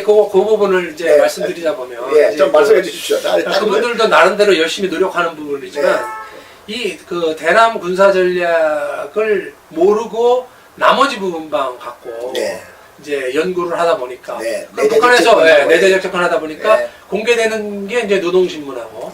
그 부분을 이제 네, 말씀드리자 보면 예, 좀 말씀해 주십시오. 그분들도 나름대로 열심히 노력하는 부분이지만 이 그 대남 군사 전략을 모르고 나머지 부분만 갖고 이제 연구를 하다 보니까 북한에서 내대적 접근하다 보니까 공개되는 게 이제 노동신문하고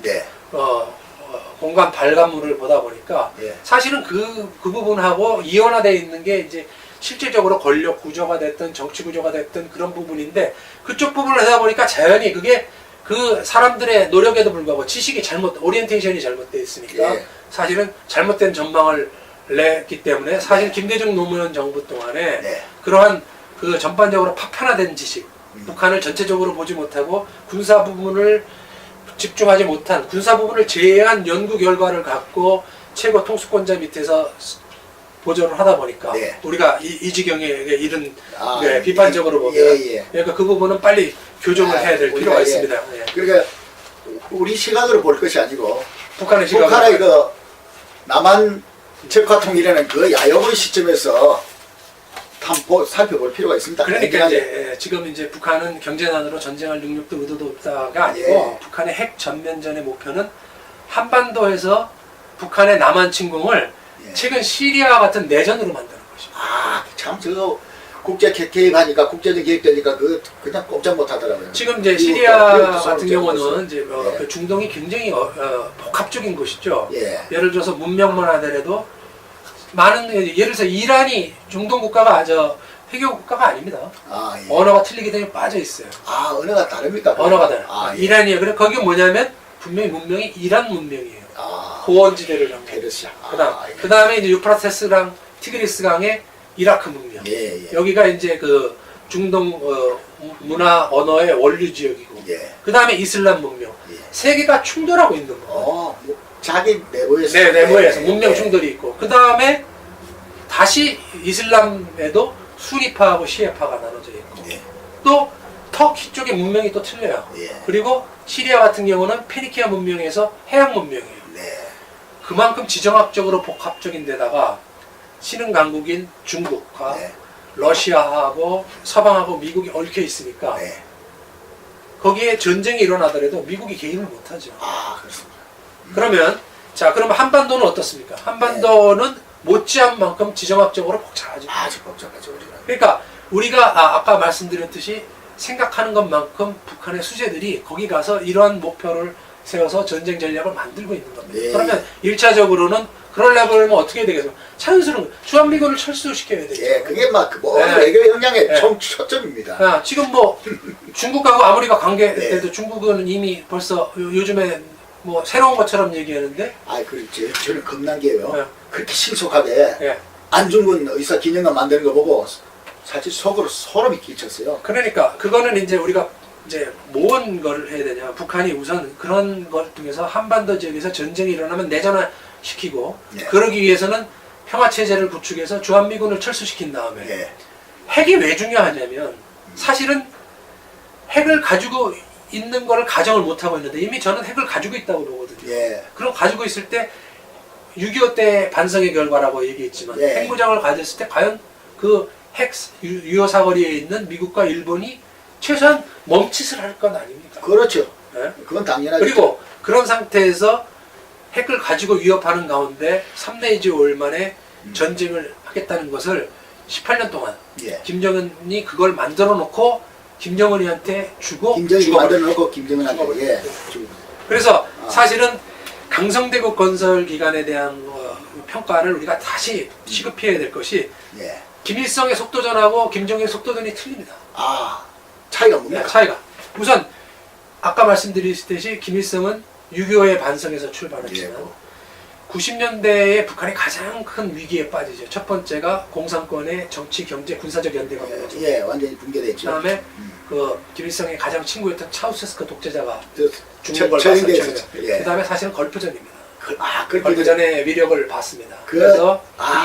공간 발간물을 보다 보니까 사실은 그 부분하고 이원화되어 있는 게 이제 실질적으로 권력 구조가 됐든 정치 구조가 됐든 그런 부분인데 그쪽 부분을 하다 보니까 자연히 그게 그 사람들의 노력에도 불구하고 지식이 오리엔테이션이 잘못되어 있으니까 사실은 잘못된 전망을 냈기 때문에 사실 김대중 노무현 정부 동안에 그러한 그 전반적으로 파편화된 지식 북한을 전체적으로 보지 못하고 군사 부분을 집중하지 못한 군사 부분을 제외한 연구 결과를 갖고 최고 통수권자 밑에서 보조를 하다 보니까 우리가 이 지경에 이른 비판적으로 보면 그러니까 그 부분은 빨리 교정을 해야 될 필요가 있습니다. 그러니까 우리 시각으로 볼 것이 아니고 북한의 시각으로 북한의 그 남한 적화 통일에는 그 야영의 시점에서 살펴볼 필요가 있습니다. 그러니까 이제 지금 이제 북한은 경제난으로 전쟁할 능력도 의도도 없다가 아니고 북한의 핵 전면전의 목표는 한반도에서 북한의 남한 침공을 최근 시리아와 같은 내전으로 만드는 것입니다. 참 저 국제 개입하니까 국제적 개입되니까 그냥 꼼짝 못 하더라고요. 지금 이제 시리아 같은 경우는 이제 그 중동이 굉장히 복합적인 곳이죠. 예를 들어서 문명만 하더라도 많은 예를 들어서 이란이 중동 국가가 회교 국가가 아닙니다. 언어가 틀리기 때문에 빠져 있어요. 언어가 다릅니까? 언어가 달라. 이란이에요. 그래 거기 뭐냐면 분명히 문명이 이란 문명이에요. 고원지대를 연결. 그 다음에 이제 유프라테스랑 티그리스 강의 이라크 문명. 여기가 이제 그 중동 문화 언어의 원류 지역이고. 그 다음에 이슬람 문명. 세 개가 충돌하고 있는 거예요. 자기 내부에서. 내부에서 문명 충돌이 있고. 그 다음에 다시 이슬람에도 수니파하고 시아파가 나눠져 있고. 또 터키 쪽의 문명이 또 틀려요. 그리고 시리아 같은 경우는 페니키아 문명에서 해양 문명이에요. 그만큼 지정학적으로 복합적인 데다가 신흥 강국인 중국과 러시아하고 서방하고 미국이 얽혀 있으니까 거기에 전쟁이 일어나더라도 미국이 개입을 못하죠. 그렇습니다. 그러면 그러면 한반도는 어떻습니까? 한반도는 못지않은 만큼 지정학적으로 복잡하죠. 아주 복잡하죠. 그러니까 우리가 아까 말씀드렸듯이 생각하는 것만큼 북한의 수재들이 거기 가서 이러한 목표를 세워서 전쟁 전략을 만들고 있는 겁니다. 그러면 1차적으로는 그러려면 어떻게 해야 되겠습니까? 자연스러운 주한미군을 철수시켜야 되죠. 그게 막 외교 역량의 초점입니다. 지금 뭐 중국하고 아무리가 관계돼도 중국은 이미 벌써 요즘에 뭐 새로운 것처럼 얘기하는데 저는 겁난 게요. 그렇게 신속하게 안중근 의사 기념관 만드는 거 보고 사실 속으로 소름이 끼쳤어요. 그러니까 그거는 이제 우리가 이제 뭔 걸 해야 되냐. 북한이 우선 그런 것 중에서 한반도 지역에서 전쟁이 일어나면 내전화 시키고 그러기 위해서는 평화체제를 구축해서 주한미군을 철수시킨 다음에 핵이 왜 중요하냐면 사실은 핵을 가지고 있는 거를 가정을 못하고 있는데 이미 저는 핵을 가지고 있다고 보거든요. 그럼 가지고 있을 때 6.25 때 반성의 결과라고 얘기했지만 핵무장을 가졌을 때 과연 그 핵 유효 사거리에 있는 미국과 일본이 최소한 멈칫을 할 건 아닙니까? 그렇죠. 그건 당연하죠. 그리고 그런 상태에서 핵을 가지고 위협하는 가운데 3 내지 5일 만에 전쟁을 하겠다는 것을 18년 동안 김정은이 그걸 만들어 놓고 김정은이한테 주고 김정은이 만들어 놓고 김정은한테 그래서 사실은 강성대국 건설 기간에 대한 평가를 우리가 다시 시급해야 될 것이 김일성의 속도전하고 김정일의 속도전이 틀립니다. 차이가 뭡니까? 차이가. 우선 아까 말씀드렸듯이 김일성은 6.25의 반성에서 출발했지만 90년대에 북한이 가장 큰 위기에 빠지죠. 첫 번째가 공산권의 정치, 경제, 군사적 연대가 무너지고 완전히 붕괴됐죠. 그다음에 그 김일성의 가장 친구였던 차우세스크 독재자가 중국을 처형됐죠. 그다음에 사실은 걸프전입니다. 그렇게 걸프전의 위력을 받습니다. 그래서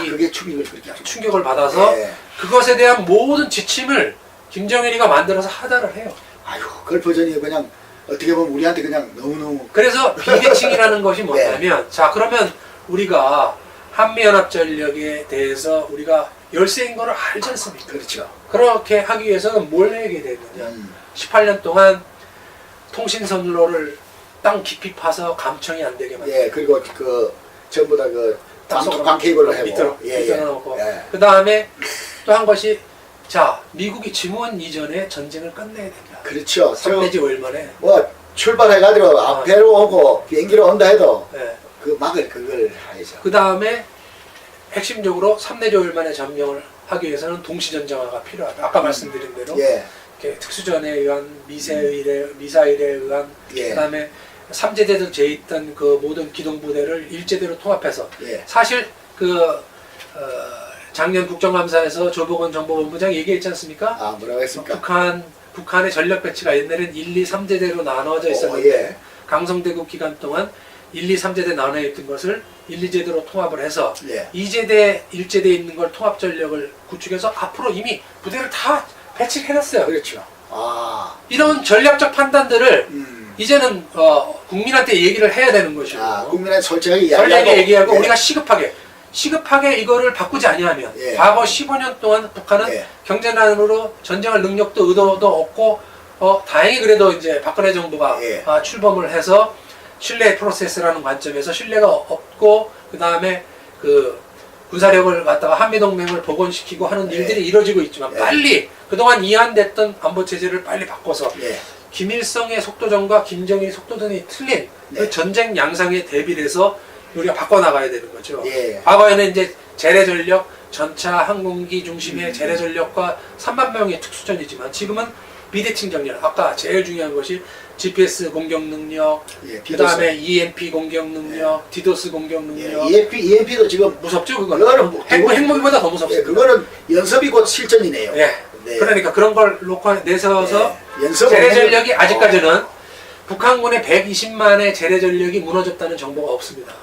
그게 충격을 그렇게 하죠. 충격을 받아서 그것에 대한 모든 지침을 김정일이가 만들어서 하달을 해요. 걸프전이 그냥 어떻게 보면 우리한테 그냥 너무너무 그래서 비대칭이라는 것이 뭐냐면 그러면 우리가 한미연합전력에 대해서 우리가 열세인 거를 알지 않습니까? 그렇죠. 그렇게 하기 위해서는 뭘 해야 되느냐 18년 동안 통신선로를 땅 깊이 파서 감청이 안 되게 만들고. 예, 그리고 그 전부 다 그 광 케이블로 하고 밑으로 예. 놓고. 예. 그 다음에 또 한 것이 자 미국이 증오한 이전에 전쟁을 끝내야 된다. 그렇죠. 3 내지 5일 만에. 뭐 출발해가지고 앞에로 오고 비행기로 온다 해도 예. 그 막을 그걸 해야죠. 그 다음에 핵심적으로 3 내지 5일 만에 점령을 하기 위해서는 동시전쟁화가 필요하다. 아까 말씀드린 대로 예. 이렇게 특수전에 의한 미사일에 의한 예. 그 다음에 3제대로 재있던 그 모든 기동부대를 일제대로 통합해서 예. 사실 작년 국정감사에서 조복원 정보본부장 얘기했지 않습니까? 아, 뭐라고 했습니까? 북한의 전력 배치가 옛날엔 1, 2, 3제대로 나눠져 있었는데 예. 강성대국 기간 동안 1, 2, 3제대 나눠 있던 것을 1, 2제대로 통합을 해서 예. 2제대, 1제대에 있는 걸 통합 전력을 구축해서 앞으로 이미 부대를 다 배치를 해놨어요. 그렇죠. 아. 이런 전략적 판단들을 이제는 국민한테 얘기를 해야 되는 것이고 국민한테 솔직하게 이야기하고, 얘기하고 예. 우리가 시급하게 이거를 바꾸지 아니하면 예. 과거 15년 동안 북한은 예. 경제난으로 전쟁할 능력도 의도도 없고 다행히 그래도 이제 박근혜 정부가 예. 출범을 해서 신뢰 프로세스라는 관점에서 신뢰가 없고 그 다음에 그 군사력을 갖다가 한미동맹을 복원시키고 하는 예. 일들이 이루어지고 있지만 예. 빨리 그동안 이안됐던 안보체제를 빨리 바꿔서 예. 김일성의 속도전과 김정일의 속도전이 틀린 네. 그 전쟁 양상에 대비를 해서 우리가 바꿔나가야 되는 거죠. 예. 과거에는 이제 재래전력, 전차, 항공기 중심의 재래전력과 3만 명의 특수전이지만 지금은 비대칭 전력, 아까 제일 중요한 것이 GPS 공격 능력, 예, 그 다음에 EMP 공격 능력, 디도스 공격 능력. EMP도 지금 무섭죠, 그거는. 핵무기보다 더 무섭습니다. 예, 그거는 연습이 곧 실전이네요. 예. 네. 그러니까 그런 걸 내세워서 연습을 재래전력이 아직까지는 북한군의 120만의 재래전력이 무너졌다는 정보가 없습니다.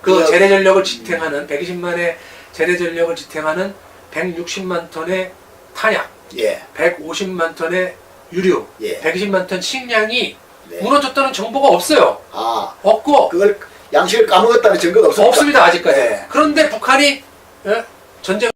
그 재래전력을 지탱하는 120만의 재래전력을 지탱하는 160만 톤의 탄약, 예. 150만 톤의 유류, 예. 120만 톤 식량이 네. 무너졌다는 정보가 없어요. 없고 그걸 양식을 까먹었다는 증거가 없습니다. 없습니다 아직까지. 네. 그런데 북한이 전쟁